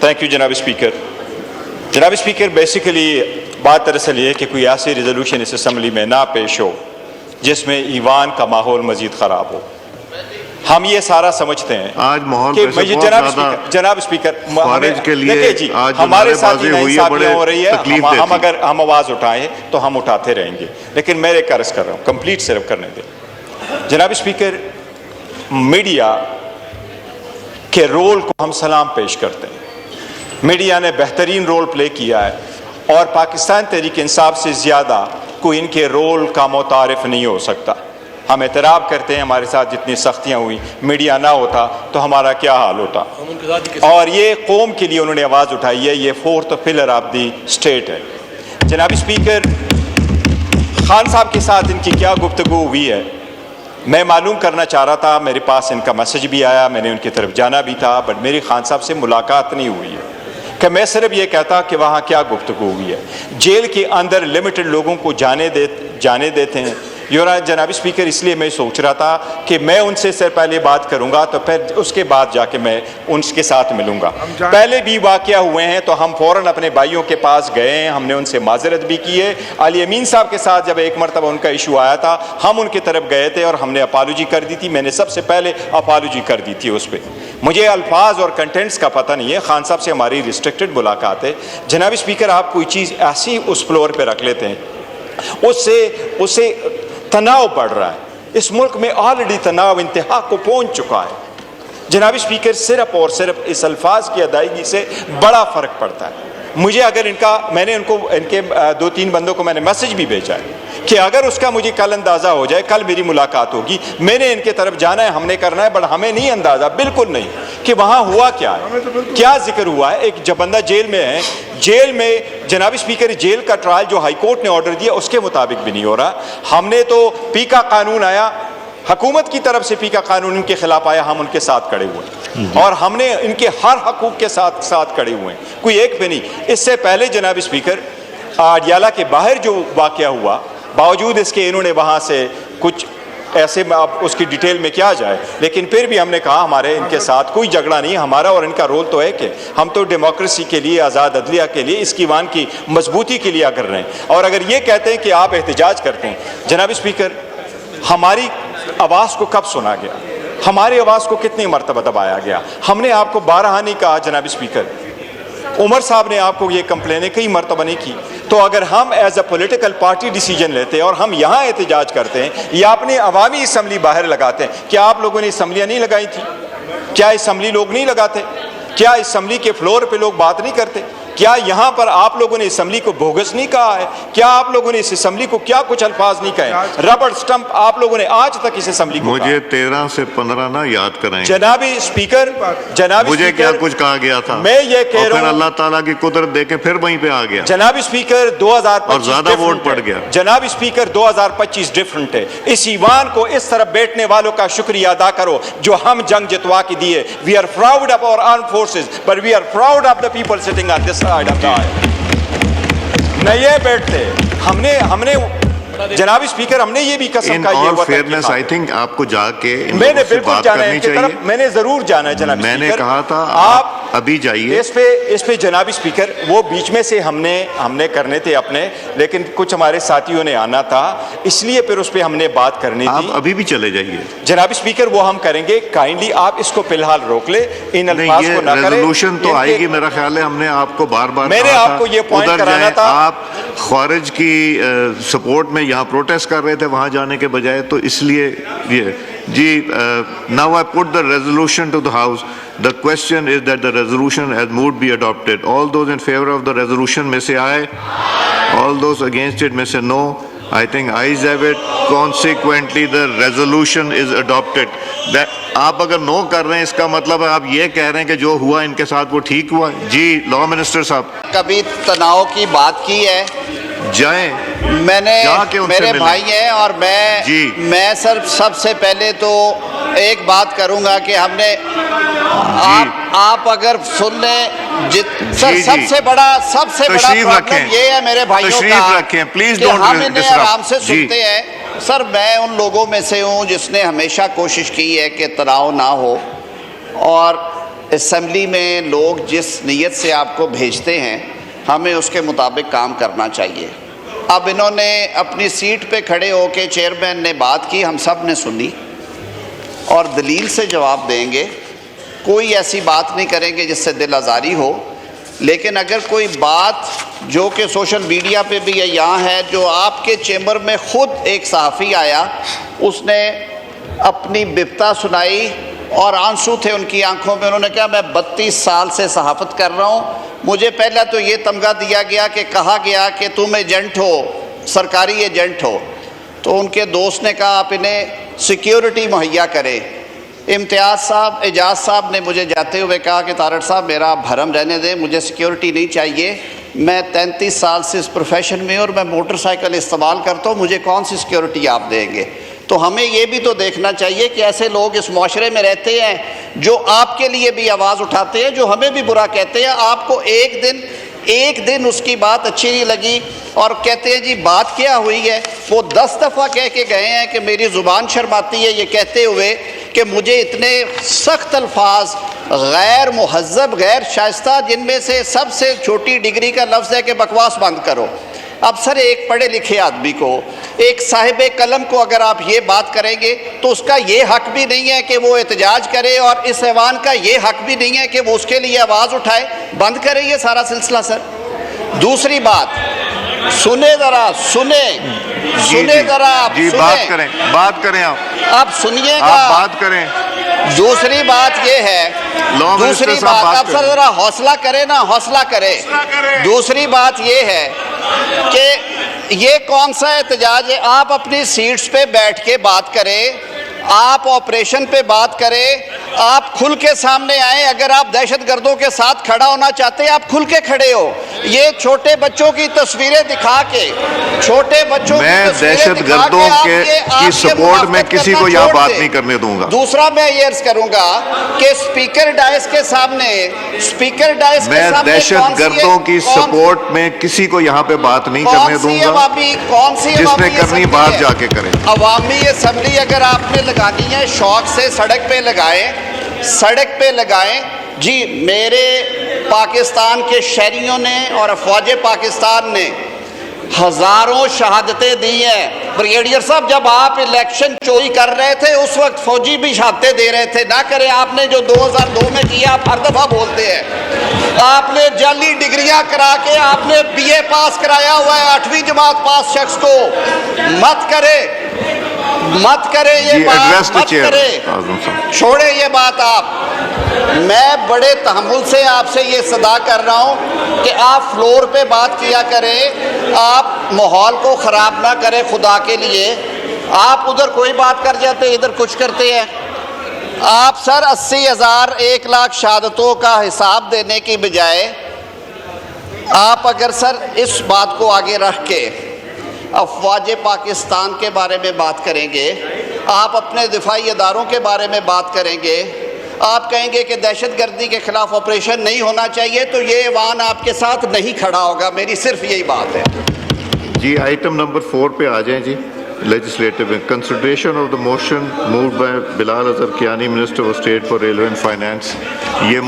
Thank you जनाब speaker. जनाब speaker, basically बात दरअसल ये है कि कोई ऐसी रेजोल्यूशन इस असम्बली में ना पेश हो जिसमें ईवान का माहौल मजीद ख़राब हो। हम ये सारा समझते हैं आज माहौल कि जनाब स्पीकर के लिए देखिए जी, हमारे साथ नाइंसाफियां हो रही है, हम अगर हम आवाज़ उठाएं तो हम उठाते रहेंगे, लेकिन मैं एक अर्ज़ कर रहा हूँ, कंप्लीट सिर्फ करने दें। जनाब स्पीकर, मीडिया के रोल को हम सलाम पेश करते हैं। मीडिया ने बेहतरीन रोल प्ले किया है और पाकिस्तान तहरीक इंसाफ से ज़्यादा कोई इनके रोल का मुतारिफ नहीं हो सकता। हम एतराफ़ करते हैं हमारे साथ जितनी सख्तियाँ हुई, मीडिया ना होता तो हमारा क्या हाल होता। और ये कौम के लिए उन्होंने आवाज़ उठाई है, ये fourth pillar of the state है। जनाब स्पीकर, खान साहब के साथ इनकी क्या गुफ्तगू हुई है मैं मालूम करना चाह रहा था। मेरे पास इनका मैसेज भी आया, मैंने उनकी तरफ जाना भी था, बट मेरी खान साहब से मुलाकात नहीं हुई है कि मैं सिर्फ ये कहता कि वहाँ क्या गुफ्तगू हुई है। जेल के अंदर लिमिटेड लोगों को जाने देते हैं। जनाब स्पीकर, इसलिए मैं सोच रहा था कि मैं उनसे सिर्फ पहले बात करूंगा तो फिर उसके बाद जाके मैं उनके साथ मिलूंगा। पहले भी वाक़या हुए हैं तो हम फ़ौरन अपने भाइयों के पास गए हैं, हमने उनसे माजरत भी की है। अली अमीन साहब के साथ जब एक मरतबा उनका इशू आया था, हम उनकी तरफ गए थे और हमने अपॉलॉजी कर दी थी। मैंने सबसे पहले अपॉलॉजी कर दी थी उस पर। मुझे अल्फाज और कंटेंट्स का पता नहीं है, खान साहब से हमारी रिस्ट्रिक्टेड मुलाकात है। जनाब स्पीकर, आप कोई चीज़ ऐसी उस फ्लोर पर रख लेते हैं, उससे तनाव बढ़ रहा है। इस मुल्क में ऑलरेडी तनाव इंतहा को पहुंच चुका है। जनाब स्पीकर, सिर्फ और सिर्फ इस अल्फाज की अदायगी से बड़ा फ़र्क पड़ता है। मुझे अगर मैंने इनके 2-3 बंदों को मैंने मैसेज भी भेजा है कि अगर उसका मुझे कल अंदाज़ा हो जाए, कल मेरी मुलाकात होगी, मैंने इनके तरफ जाना है, हमने करना है, बट हमें नहीं अंदाज़ा, बिल्कुल नहीं, कि वहाँ हुआ क्या है, क्या जिक्र हुआ है। एक जब बंदा जेल में है, जेल में जनाब स्पीकर, जेल का ट्रायल जो हाई कोर्ट ने ऑर्डर दिया उसके मुताबिक भी नहीं हो रहा। हमने तो पी का कानून आया, हुकूमत की तरफ से पी का कानून इनके खिलाफ आया, हम उनके साथ खड़े हुए और हमने इनके हर हकूक़ के साथ खड़े हुए हैं, कोई एक भी नहीं। इससे पहले जनाब स्पीकर, अडियाला के बाहर जो वाक़या हुआ, बावजूद इसके इन्होंने वहाँ से कुछ ऐसे में अब उसकी डिटेल में क्या जाए, लेकिन फिर भी हमने कहा हमारे इनके साथ कोई झगड़ा नहीं, हमारा और इनका रोल तो है कि हम तो डेमोक्रेसी के लिए, आज़ाद अदलिया के लिए, इस ईवान की मजबूती के लिए कर रहे हैं। और अगर ये कहते हैं कि आप एहतजाज करते हैं, जनाब स्पीकर, हमारी आवाज़ को कब सुना गया, हमारी आवाज़ को कितनी मरतबा दबाया गया। हमने आपको बारहा नहीं कहा जनाब स्पीकर, उमर साहब ने आपको ये कंप्लेनें कई मरतबा नहीं की। तो अगर हम as a political party decision लेते हैं और हम यहाँ एहतजाज करते हैं या अपनी अवामी असम्बली बाहर लगाते हैं, क्या आप लोगों ने असम्बलियाँ नहीं लगाई थी? क्या असम्बली लोग नहीं लगाते? क्या असम्बली के फ्लोर पे लोग बात नहीं करते? क्या यहाँ पर आप लोगों ने असम्बली को बोगस नहीं कहा है? क्या आप लोगों ने इस असम्बली को क्या कुछ अल्फाज नहीं कहे? रबड़ स्टंप आप लोगों ने आज तक इस असम्बली को मुझे 13 से 15 ना याद कराएं जनाब स्पीकर। मुझे क्या कुछ कहा गया था, मैं ये कह रहा हूँ, अल्लाह ताला की कुदरत देखे फिर वहीं पे आ गया जनाब स्पीकर। 2025 और ज्यादा वोट पड़ गया। जनाब स्पीकर, 2025 डिफरेंट है। इस ईवान को इस तरफ बैठने वालों का शुक्रिया अदा करो जो हम जंग जितवा के दिए। We are proud of our armed forces, but we are proud of the people sitting on this side of the aisle. न ये बैठते हमने जनाब स्पीकर, हमने ये भी कसम का ये फेयरनेस, आई थिंक आपको जाके मैंने बिल्कुल जाना है इनकी तरफ, मैंने जरूर जाना है जनाब मैंने स्पीकर। कहा था आप अभी जाइए इस पे जनाब स्पीकर। वो बीच में से हमने करने थे अपने, लेकिन कुछ हमारे साथियों ने आना था, इसलिए फिर उस पे हमने बात करनी थी। आप अभी भी चले जाइए जनाब स्पीकर, वो हम करेंगे। काइंडली आप इसको फिलहाल रोक ले, इन अल्फाज को ना करें। रेजोल्यूशन तो आएगी, मेरा ख्याल है हमने आपको बार-बार मैंने आपको ये पॉइंट कराना था। आप ख्वारिज की सपोर्ट में यहाँ प्रोटेस्ट कर रहे थे वहाँ जाने के बजाय, तो इसलिए ये जी। Now I put the resolution to the house. The question is that the resolution has moved be adopted. All those in favor of the resolution may say aye. All those against it may say no. I think ayes have it. Consequently, the resolution is adopted. आप अगर no कर रहे हैं, इसका मतलब है आप ये कह रहे हैं कि जो हुआ इनके साथ वो ठीक हुआ। जी लॉ मिनिस्टर साहब, कभी तनाव की बात की है? जाएं, मैंने, मेरे भाई हैं और मैं सर सबसे पहले तो एक बात करूंगा कि हमने आप अगर सुन लें सर, सबसे बड़ा प्रॉब्लम ये है मेरे भाइयों का कि हम इन्हें आराम से सुनते हैं। सर, मैं उन लोगों में से हूँ जिसने हमेशा कोशिश की है कि तनाव ना हो, और اسمبلی میں لوگ جس نیت سے آپ کو بھیجتے ہیں ہمیں اس کے مطابق کام کرنا چاہیے. اب انہوں نے اپنی سیٹ پہ کھڑے ہو کے چیئرمین نے بات کی, ہم سب نے سنی اور دلیل سے جواب دیں گے. کوئی ایسی بات نہیں کریں گے جس سے دل آزاری ہو. لیکن اگر کوئی بات جو کہ سوشل میڈیا پہ بھی ہے, یہاں ہے, جو آپ کے چیمبر میں خود ایک صحافی آیا, اس نے اپنی بپتا سنائی اور آنسو تھے ان کی آنکھوں میں. انہوں نے کہا میں 32 سال سے صحافت کر رہا ہوں, مجھے پہلا تو یہ تمغہ دیا گیا کہ کہا گیا کہ تم ایجنٹ ہو, سرکاری ایجنٹ ہو. تو ان کے دوست نے کہا آپ انہیں سیکیورٹی مہیا کریں. اعجاز صاحب نے مجھے جاتے ہوئے کہا کہ تارڑ صاحب میرا بھرم رہنے دیں, مجھے سیکیورٹی نہیں چاہیے, میں 33 سال سے اس پروفیشن میں اور میں موٹر سائیکل استعمال کرتا ہوں, مجھے کون سی سیکیورٹی آپ دیں گے. تو ہمیں یہ بھی تو دیکھنا چاہیے کہ ایسے لوگ اس معاشرے میں رہتے ہیں جو آپ کے لیے بھی آواز اٹھاتے ہیں, جو ہمیں بھی برا کہتے ہیں. آپ کو ایک دن اس کی بات اچھی نہیں لگی اور کہتے ہیں جی بات کیا ہوئی ہے. وہ 10 دفعہ کہہ کے گئے ہیں کہ میری زبان شرماتی ہے یہ کہتے ہوئے کہ مجھے اتنے سخت الفاظ, غیر مہذب, غیر شائستہ, جن میں سے سب سے چھوٹی ڈگری کا لفظ ہے کہ بکواس بند کرو. اب سر ایک پڑھے لکھے آدمی کو, ایک صاحب قلم کو اگر آپ یہ بات کریں گے تو اس کا یہ حق بھی نہیں ہے کہ وہ احتجاج کرے, اور اس ایوان کا یہ حق بھی نہیں ہے کہ وہ اس کے لیے آواز اٹھائے. بند کرے یہ سارا سلسلہ سر. دوسری بات سنیں ذرا, سنیں ذرا, آپ جی بات کریں آپ سنیے گا, آپ بات کریں. دوسری بات یہ ہے, دوسری بات آپ سر ذرا حوصلہ کریں نا, حوصلہ کریں. دوسری بات یہ ہے کہ یہ کون سا احتجاج ہے. آپ اپنی سیٹس پہ بیٹھ کے بات کریں, آپ آپریشن پہ بات کریں, آپ کھل کے سامنے آئیں. اگر آپ دہشت گردوں کے ساتھ کھڑا ہونا چاہتے ہیں آپ کھل کے کھڑے ہو. یہ چھوٹے بچوں کی تصویریں دکھا کے, چھوٹے بچوں میں دہشت گردوں کی سپورٹ میں کسی کو یہاں بات نہیں کرنے دوں گا. دوسرا میں یہ عرض کروں گا کہ اسپیکر ڈائس کے سامنے میں دہشت گردوں کی سپورٹ میں کسی کو یہاں پہ بات نہیں کرنے دوں گا. جس نے کرنی بات جا کے کریں. عوامی اسمبلی اگر آپ نے لگانی ہے شوق سے سڑک پہ لگائیں. جی میرے پاکستان کے شہریوں نے اور افواج پاکستان نے ہزاروں شہادتیں دی ہیں. بریگیڈیئر صاحب جب آپ الیکشن چوری کر رہے تھے اس وقت فوجی بھی شہادتیں دے رہے تھے. نہ کرے آپ نے جو 2002 میں کیا, آپ ہر دفعہ بولتے ہیں. آپ نے جعلی ڈگریاں کرا کے آپ نے BA پاس کرایا ہوا ہے 8ویں جماعت پاس شخص کو. مت کرے یہ بات, مت کرے, چھوڑے یہ بات. آپ میں بڑے تحمل سے آپ سے یہ صدا کر رہا ہوں کہ آپ فلور پہ بات کیا کریں, آپ ماحول کو خراب نہ کریں خدا کے لیے. آپ ادھر کوئی بات کر جاتے ادھر کچھ کرتے ہیں. آپ سر 80,000 1 لاکھ شہادتوں کا حساب دینے کی بجائے آپ اگر سر اس بات کو آگے رکھ کے افواج پاکستان کے بارے میں بات کریں گے, آپ اپنے دفاعی اداروں کے بارے میں بات کریں گے, آپ کہیں گے کہ دہشت گردی کے خلاف آپریشن نہیں ہونا چاہیے, تو یہ ایوان آپ کے ساتھ نہیں کھڑا ہوگا. میری صرف یہی بات ہے. جی آئٹم نمبر 4 پہ آ جائیں. جی legislative consideration of the motion moved by Bilal Azhar Kiani, minister of state for railway and finance. یہ